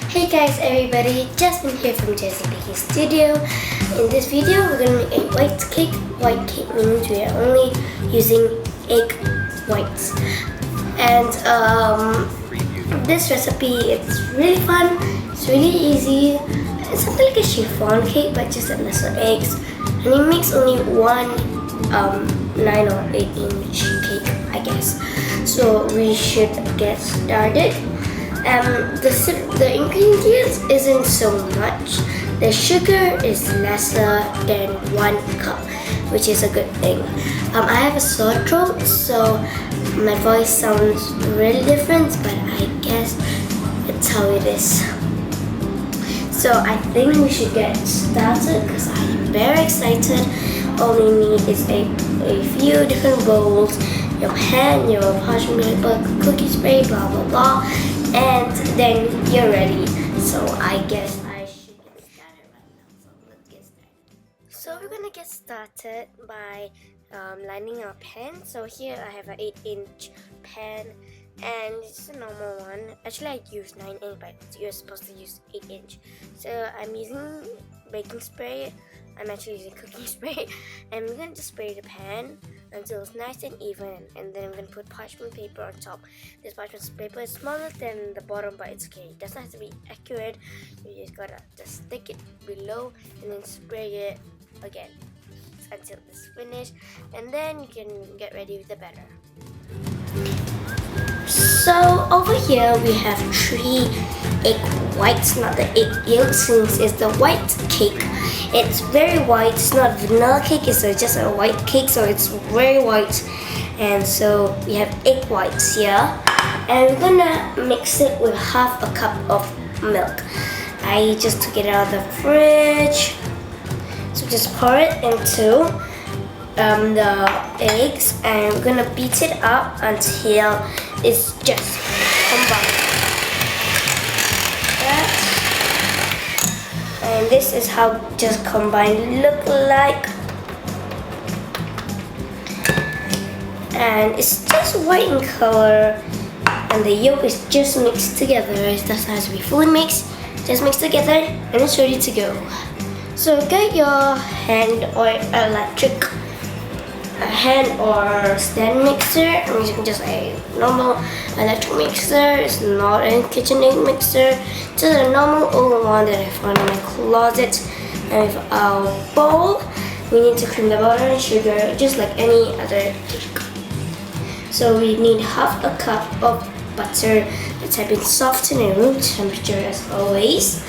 Hey guys, everybody, Jasmine here from JazzyBakingStudio. In this video, we're gonna make a white cake. White cake means we are only using egg whites. And this recipe, it's really fun. It's really easy. It's something like a chiffon cake, but just with lesser eggs. And it makes only one 9 or 8 inch cake, I guess. So we should get started. The ingredients isn't so much. The sugar is lesser than 1 cup, which is a good thing. I have a sore throat, so my voice sounds really different, but I guess it's how it is. So I think we should get started because I am very excited. All you need is a few different bowls, your pan, your parchment paper, cookie spray, blah blah blah, and then you're ready. So I guess I should get started right now. So let's get started. So we're gonna get started by lining our pan. So here I have an 8-inch pan, and it's a normal one. Actually, I use 9-inch, but you're supposed to use 8-inch. So I'm using baking spray. I'm actually using cooking spray, and we're gonna just spray the pan until it's nice and even, and then I'm gonna put parchment paper on top. This parchment paper is smaller than the bottom, but it's okay. It doesn't have to be accurate. You just gotta just stick it below and then spray it again until it's finished, and then you can get ready with the batter. So over here we have 3 egg whites, not the egg yolks, since it's the white cake. It's very white. It's not vanilla cake, it's just a white cake, so it's very white. And so we have egg whites here, and we're gonna mix it with half a cup of milk. I just took it out of the fridge, so just pour it into the eggs, and we're gonna beat it up until it's just combined. And this is how just combined look like. And it's just white in color, and the yolk is just mixed together. It doesn't have to be fully mixed, just mixed together, and it's ready to go. So get your hand or hand or stand mixer. I'm using just a normal electric mixer. It's not a KitchenAid mixer, just a normal old one that I found in my closet. And with our bowl, we need to cream the butter and sugar just like any other cake. So we need half a cup of butter that's been softened at room temperature as always,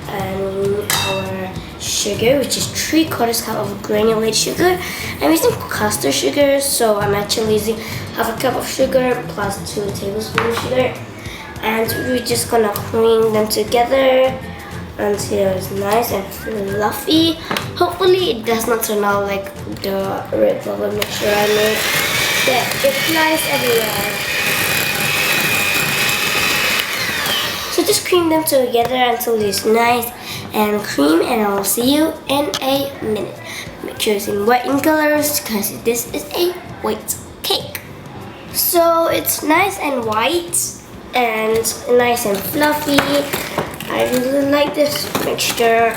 and our sugar, which is 3/4 cup of granulated sugar. I'm using caster sugar, so I'm actually using half a cup of sugar plus 2 tablespoons of sugar, and we're just gonna cream them together until it's nice and fluffy. Hopefully it does not turn out like the red velvet mixture I made that it flies everywhere. So just cream them together until it's nice and cream, and I'll see you in a minute. Make sure it's in white in colors because this is a white cake. So it's nice and white and nice and fluffy. I really like this mixture,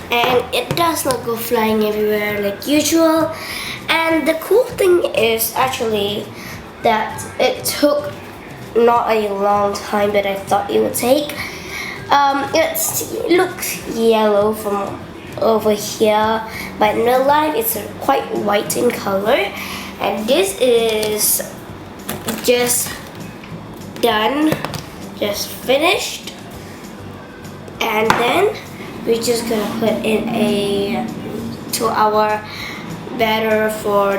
and it does not go flying everywhere like usual. And the cool thing is actually that it took not a long time that I thought it would take. It looks yellow from over here, but in real life it's quite white in color. And this is just done, just finished. And then we're just gonna put in to our batter for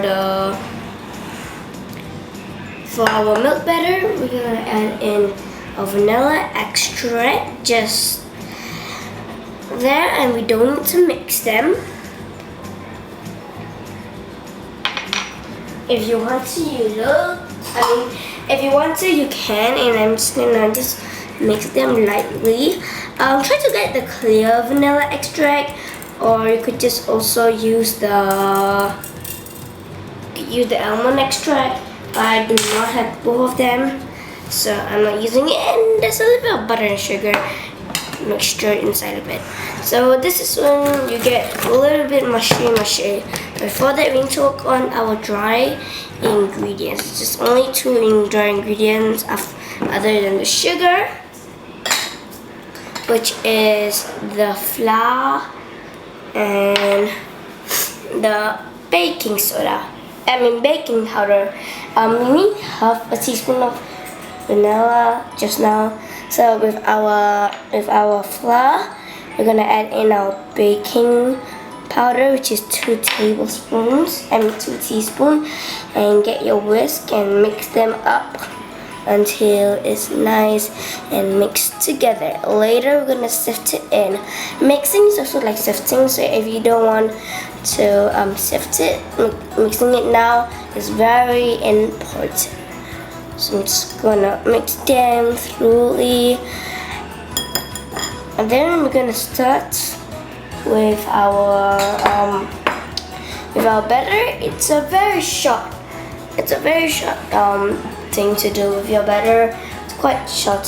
our milk batter. We're gonna add in a vanilla extract just there, and we don't need to mix them. If you want to, if you want to, you can, and I'm just gonna mix them lightly. Try to get the clear vanilla extract, or you could just also use the almond extract. I do not have both of them, so I'm not using it. And there's a little bit of butter and sugar mixture inside of it. So this is when you get a little bit mushy. Before that, we need to work on our dry ingredients. Just only two dry ingredients other than the sugar, which is the flour and the baking powder. We need half a teaspoon of vanilla just now. So with our flour, we're gonna add in our baking powder, which is 2 teaspoons, and get your whisk and mix them up until it's nice and mixed together. Later, we're gonna sift it in. Mixing is also like sifting, so if you don't want to sift it, mixing it now is very important. So I'm just gonna mix them thoroughly, and then we're gonna start with our batter. It's a very short thing to do with your batter. It's quite short.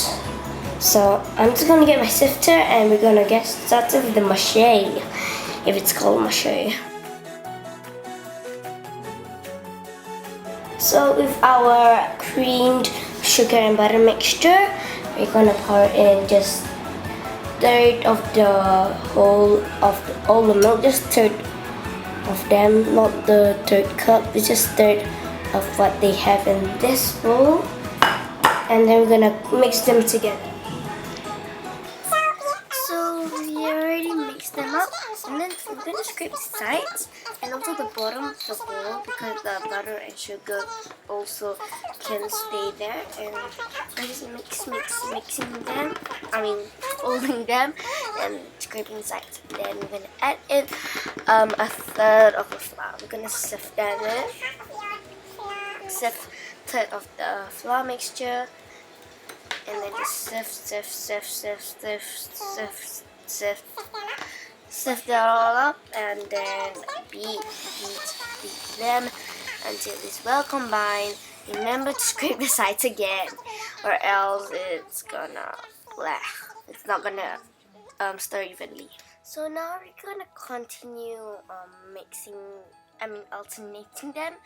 So I'm just gonna get my sifter and we're gonna get started with the mache, if it's called mache. So with our creamed sugar and butter mixture, we're gonna pour in just third of the whole of all the milk, just third of them, not the third cup. It's just third of what they have in this bowl, and then we're gonna mix them together. So we already mixed them up, and then we're gonna scrape the sides and also the bottom of the bowl, because the butter and sugar also can stay there. And I just mixing them. Folding them and scraping the sides. Then we're gonna add in a third of the flour. We're gonna sift that in. Sift third of the flour mixture, and then just sift that all up, and then beat them until it's well combined. Remember to scrape the sides again, or else it's not gonna stir evenly. So now we're gonna continue alternating them.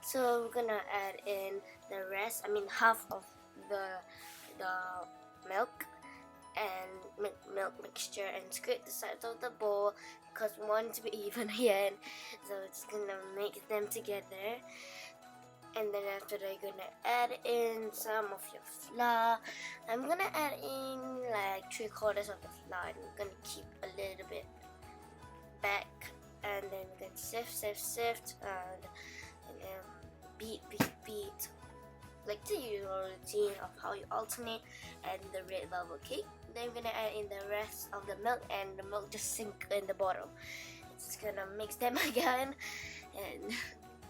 So we're gonna add in the rest, half of the milk and milk mixture, and scrape the sides of the bowl because we want it to be even again. So it's gonna mix them together, and then after that you're gonna add in some of your flour. I'm gonna add in like 3/4 of the flour, and we're gonna keep a little bit back, and then we're gonna sift and then beat like the usual routine of how you alternate and the red velvet cake. Then we're gonna add in the rest of the milk, and the milk just sink in the bottom. It's gonna mix them again, and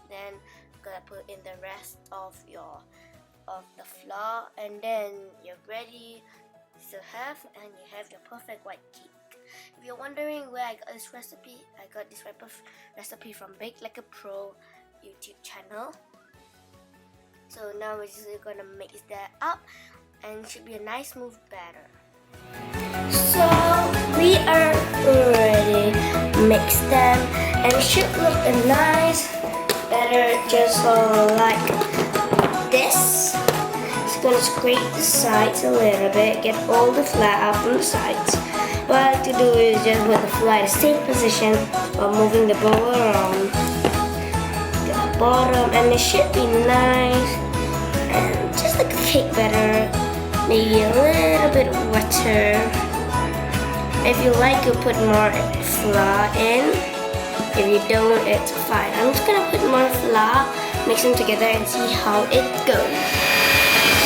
then gonna put in the rest of the flour, and then you're ready to have, and you have your perfect white cake. If you're wondering where I got this recipe, I got this recipe from Bake Like a Pro YouTube channel. So now we're just gonna mix that up, and it should be a nice smooth batter. So we are ready. Mix them, and it should look a nice batter, just like this. Just gonna scrape the sides a little bit, get all the flour out from the sides. What I like to do is just put the flour in the same position while moving the bowl around the bottom, and it should be nice and just like a cake batter, maybe a little bit wetter. If you like, you put more flour in. If you don't, it's fine. I'm just gonna put more flour, mix them together, and see how it goes.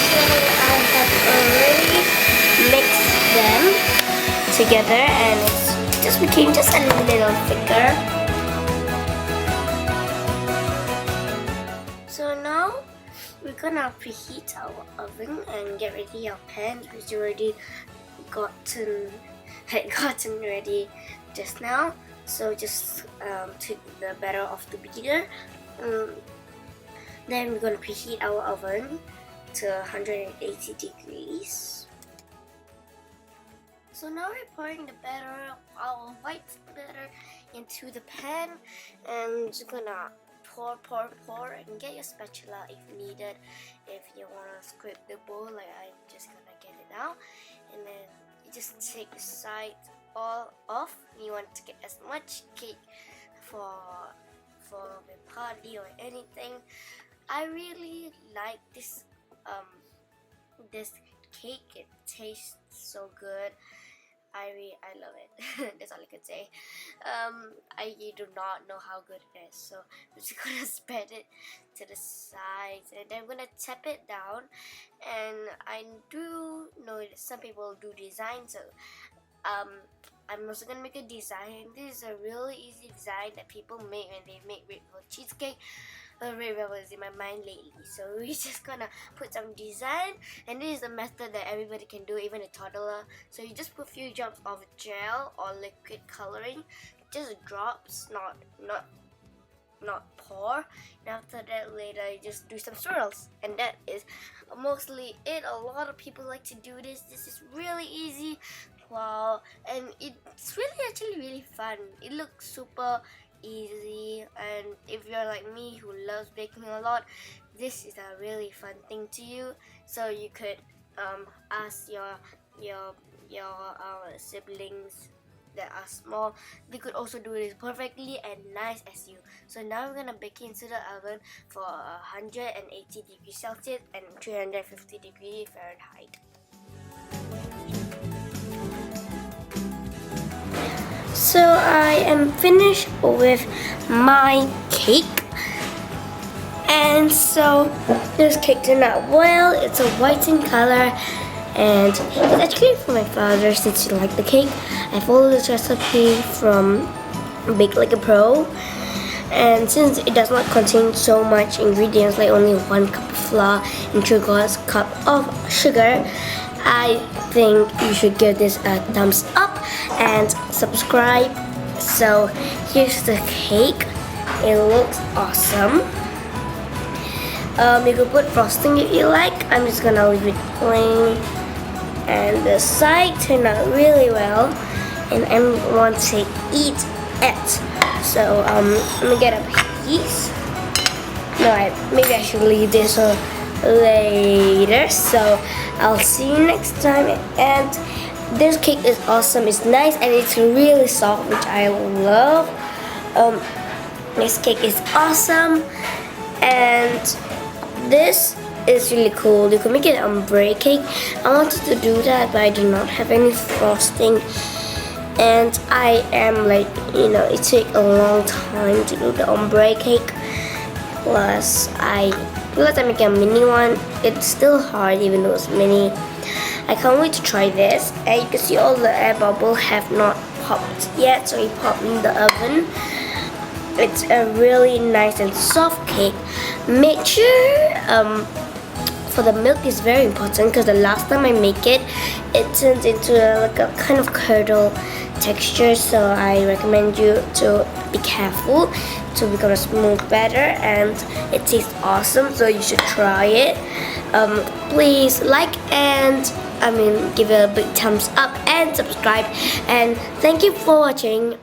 So I have already mixed them together, and it just became just a little thicker. So now we're gonna preheat our oven and get ready our pan, which already had gotten ready just now. So just take the batter off the beater. Then we're gonna preheat our oven to 180 degrees. So now we're pouring the batter, our white batter, into the pan, and just gonna pour, and get your spatula if needed. If you wanna scrape the bowl, like I'm just gonna get it out, and then you just take the sides all off. You want to get as much cake for a party or anything. I really like this this cake. It tastes so good. I love it. That's all I could say. I do not know how good it is, so I'm just gonna spread it to the sides, and then I'm gonna tap it down. And I do know that some people do design, so I'm also gonna make a design. This is a really easy design that people make when they make red velvet cheesecake. Red velvet is in my mind lately, so we're just gonna put some design, and this is a method that everybody can do, even a toddler. So you just put a few drops of gel or liquid coloring, just drops, not pour. And after that, later you just do some swirls, and that is mostly it. A lot of people like to do this. This is really easy. Wow, and it's really fun. It looks super easy, and if you're like me who loves baking a lot, this is a really fun thing to you. So you could ask your siblings that are small. They could also do this perfectly and nice as you. So now we're gonna bake it into the oven for 180 degrees Celsius and 350 degrees Fahrenheit. So I am finished with my cake, and so this cake turned out well. It's a white in color, and it's actually for my father since he liked the cake. I followed this recipe from Bake Like a Pro, and since it does not contain so much ingredients, like only 1 cup of flour and 2 cup of sugar, I think you should give this a thumbs up and subscribe. So here's the cake. It looks awesome. You could put frosting if you like. I'm just gonna leave it plain. And the side turned out really well, and I want to eat it. So let me get a piece. No, maybe I should leave this later. So I'll see you next time. And this cake is awesome. It's nice and it's really soft, which I love. This cake is awesome, and this is really cool. You can make it ombre cake. I wanted to do that, but I do not have any frosting, and I am like, it takes a long time to do the ombre cake. Plus I'm making a mini one. It's still hard even though it's mini. I can't wait to try this. And you can see all the air bubbles have not popped yet, so you pop in the oven. It's a really nice and soft cake. Make sure for the milk is very important, because the last time I make it, it turns into like a kind of curdle texture. So I recommend you to be careful to become a smooth batter, and it tastes awesome. So you should try it. Please like and give it a big thumbs up and subscribe, and thank you for watching.